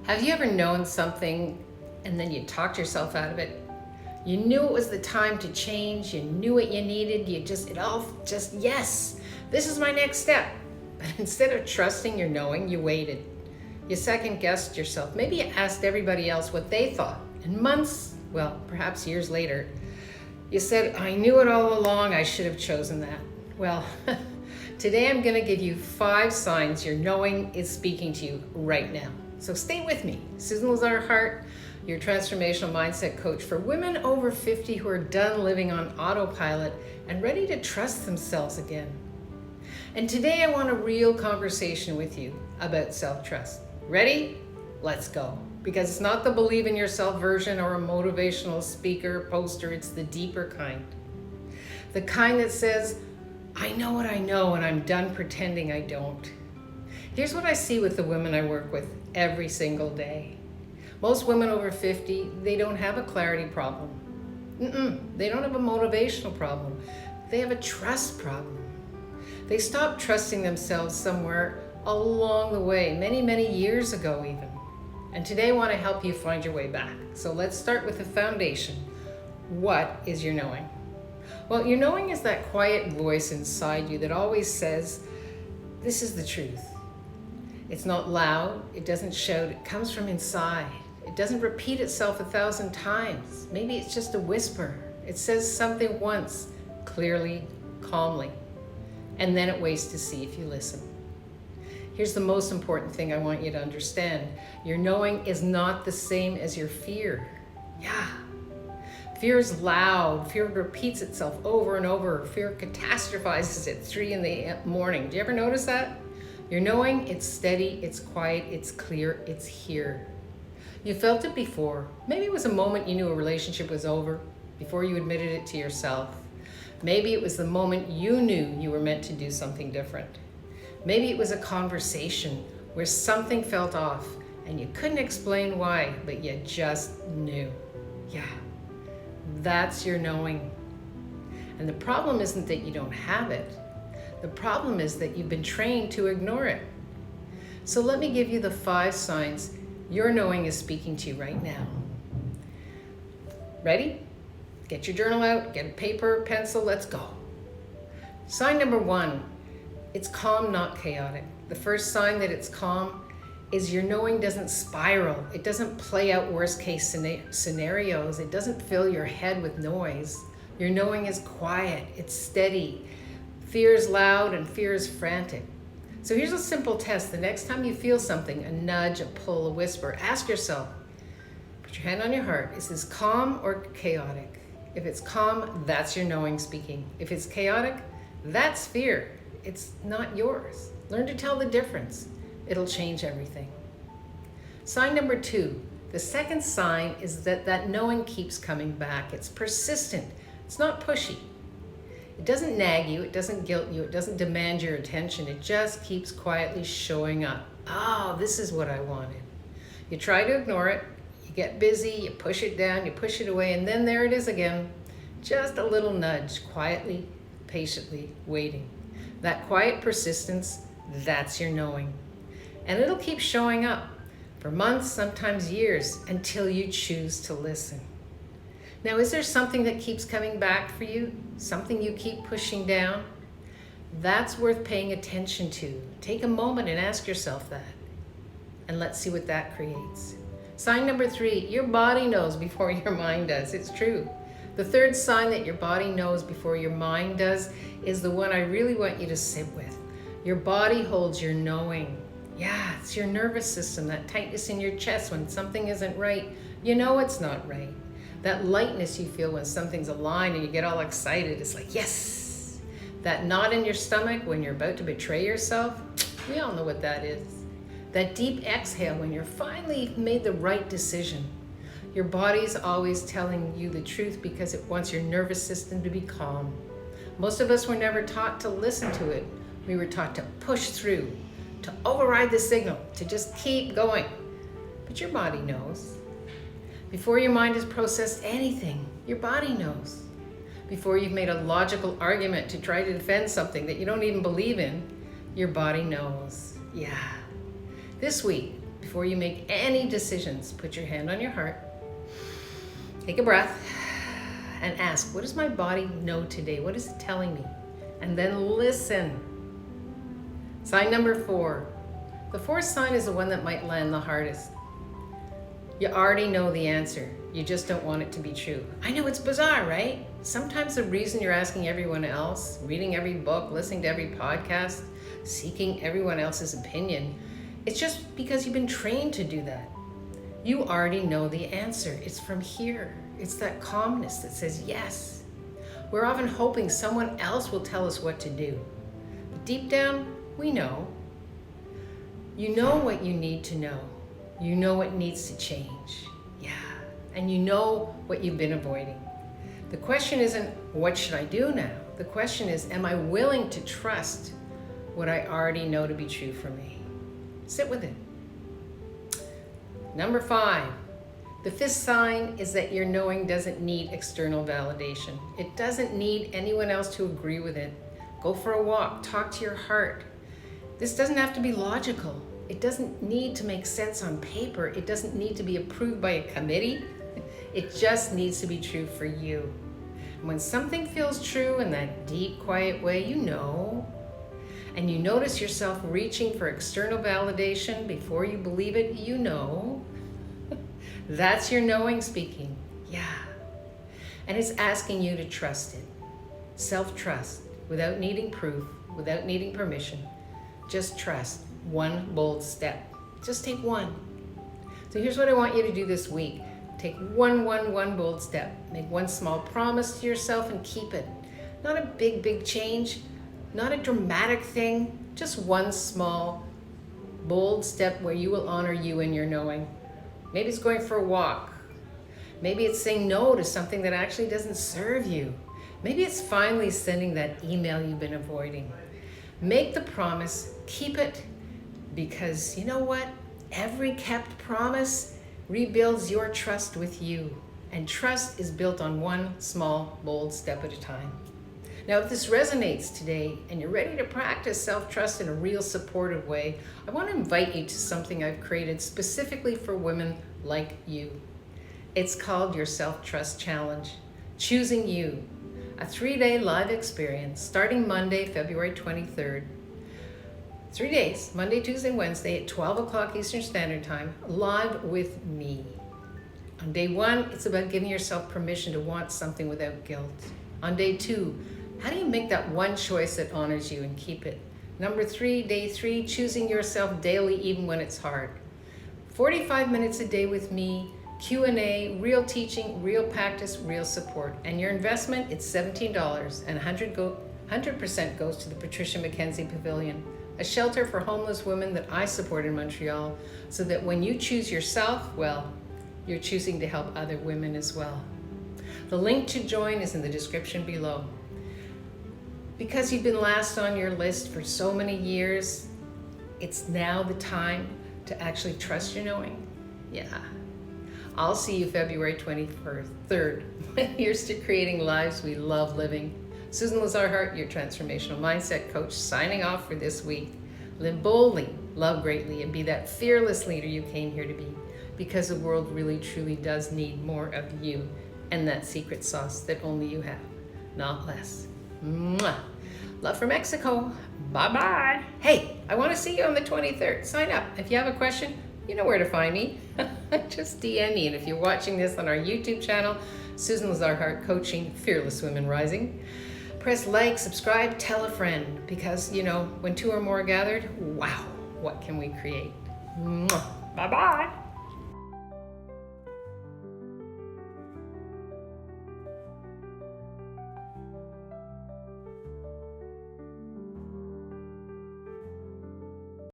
Have you ever known something and then you talked yourself out of it? You knew it was the time to change, you knew what you needed, yes, this is my next step. But instead of trusting your knowing, you waited. You second guessed yourself. Maybe you asked everybody else what they thought. And months, well, perhaps years later, you said, I knew it all along, I should have chosen that. Well, today I'm gonna give you 5 signs your knowing is speaking to you right now. So stay with me. Susan Lazar Hart, your transformational mindset coach for women over 50 who are done living on autopilot and ready to trust themselves again. And today I want a real conversation with you about self-trust. Ready? Let's go. Because it's not the believe in yourself version or a motivational speaker poster, it's the deeper kind. The kind that says, I know what I know and I'm done pretending I don't. Here's what I see with the women I work with every single day. Most women over 50, they don't have a clarity problem. They don't have a motivational problem. They have a trust problem. They stopped trusting themselves somewhere along the way, many, many years ago even. And today I want to help you find your way back. So let's start with the foundation. What is your knowing? Well, your knowing is that quiet voice inside you that always says, this is the truth. It's not loud, it doesn't shout, it comes from inside. It doesn't repeat itself 1,000 times. Maybe it's just a whisper. It says something once, clearly, calmly, and then it waits to see if you listen. Here's the most important thing I want you to understand. Your knowing is not the same as your fear. Yeah. Fear is loud. Fear repeats itself over and over. Fear catastrophizes at 3 in the morning. Do you ever notice that? Your knowing, it's steady, it's quiet, it's clear, it's here. You felt it before. Maybe it was a moment you knew a relationship was over, before you admitted it to yourself. Maybe it was the moment you knew you were meant to do something different. Maybe it was a conversation where something felt off and you couldn't explain why, but you just knew. Yeah, that's your knowing. And the problem isn't that you don't have it. The problem is that you've been trained to ignore it. So let me give you the 5 signs your knowing is speaking to you right now. Ready? Get your journal out, get a paper, pencil, let's go. Sign number 1, it's calm, not chaotic. The first sign that it's calm is your knowing doesn't spiral. It doesn't play out worst case scenarios. It doesn't fill your head with noise. Your knowing is quiet, it's steady. Fear is loud and fear is frantic. So here's a simple test. The next time you feel something, a nudge, a pull, a whisper, ask yourself, put your hand on your heart, is this calm or chaotic? If it's calm, that's your knowing speaking. If it's chaotic, that's fear. It's not yours. Learn to tell the difference. It'll change everything. Sign number 2, the second sign is that knowing keeps coming back. It's persistent. It's not pushy. It doesn't nag you, it doesn't guilt you, it doesn't demand your attention. It just keeps quietly showing up. Oh, this is what I wanted. You try to ignore it, you get busy, you push it down, you push it away, and then there it is again. Just a little nudge, quietly, patiently waiting. That quiet persistence, that's your knowing. And it'll keep showing up for months, sometimes years, until you choose to listen. Now, is there something that keeps coming back for you? Something you keep pushing down? That's worth paying attention to. Take a moment and ask yourself that. And let's see what that creates. Sign number 3, your body knows before your mind does. It's true. The third sign that your body knows before your mind does is the one I really want you to sit with. Your body holds your knowing. Yeah, it's your nervous system, that tightness in your chest when something isn't right. You know it's not right. That lightness you feel when something's aligned and you get all excited. It's like, yes. That knot in your stomach when you're about to betray yourself. We all know what that is. That deep exhale when you're finally made the right decision. Your body's always telling you the truth because it wants your nervous system to be calm. Most of us were never taught to listen to it. We were taught to push through, to override the signal, to just keep going. But your body knows. Before your mind has processed anything, your body knows. Before you've made a logical argument to try to defend something that you don't even believe in, your body knows. Yeah. This week, before you make any decisions, put your hand on your heart, take a breath, and ask, what does my body know today? What is it telling me? And then listen. Sign number 4. The 4th sign is the one that might land the hardest. You already know the answer. You just don't want it to be true. I know it's bizarre, right? Sometimes the reason you're asking everyone else, reading every book, listening to every podcast, seeking everyone else's opinion, it's just because you've been trained to do that. You already know the answer. It's from here. It's that calmness that says yes. We're often hoping someone else will tell us what to do. But deep down, we know. You know what you need to know. You know what needs to change. Yeah. And you know what you've been avoiding. The question isn't, what should I do now? The question is, am I willing to trust what I already know to be true for me? Sit with it. Number 5. The 5th sign is that your knowing doesn't need external validation. It doesn't need anyone else to agree with it. Go for a walk. Talk to your heart. This doesn't have to be logical. It doesn't need to make sense on paper. It doesn't need to be approved by a committee. It just needs to be true for you. And when something feels true in that deep, quiet way, you know, and you notice yourself reaching for external validation before you believe it, you know, that's your knowing speaking. Yeah. And it's asking you to trust it. Self-trust, without needing proof, without needing permission. Just trust. One bold step. Just take one. So here's what I want you to do this week. Take one bold step. Make one small promise to yourself and keep it. Not a big change, not a dramatic thing, just one small, bold step where you will honor you and your knowing. Maybe it's going for a walk. Maybe it's saying no to something that actually doesn't serve you. Maybe it's finally sending that email you've been avoiding. Make the promise, keep it, because you know what? Every kept promise rebuilds your trust with you. And trust is built on one small, bold step at a time. Now, if this resonates today and you're ready to practice self-trust in a real supportive way, I want to invite you to something I've created specifically for women like you. It's called your Self-Trust Challenge, Choosing You, a 3-day live experience starting Monday, February 23rd. 3 days, Monday, Tuesday, Wednesday at 12 o'clock Eastern Standard Time, live with me. On day 1, it's about giving yourself permission to want something without guilt. On day 2, how do you make that one choice that honors you and keep it? Number 3, day 3, choosing yourself daily even when it's hard. 45 minutes a day with me, Q&A, real teaching, real practice, real support. And your investment, it's $17 and 100% goes to the Patricia McKenzie Pavilion, a shelter for homeless women that I support in Montreal, so that when you choose yourself, well, you're choosing to help other women as well. The link to join is in the description below. Because you've been last on your list for so many years, it's now the time to actually trust your knowing. Yeah. I'll see you February 23rd. Here's to creating lives we love living. Susan Lazar Hart, your transformational mindset coach, signing off for this week. Live boldly, love greatly, and be that fearless leader you came here to be, because the world really truly does need more of you and that secret sauce that only you have, not less. Mwah. Love from Mexico. Bye-bye. Hey, I want to see you on the 23rd. Sign up. If you have a question, you know where to find me. Just DM me. And if you're watching this on our YouTube channel, Susan Lazar Hart Coaching, Fearless Women Rising, press like, subscribe, tell a friend, because, you know, when 2 or more are gathered, wow, what can we create? Mwah. Bye-bye.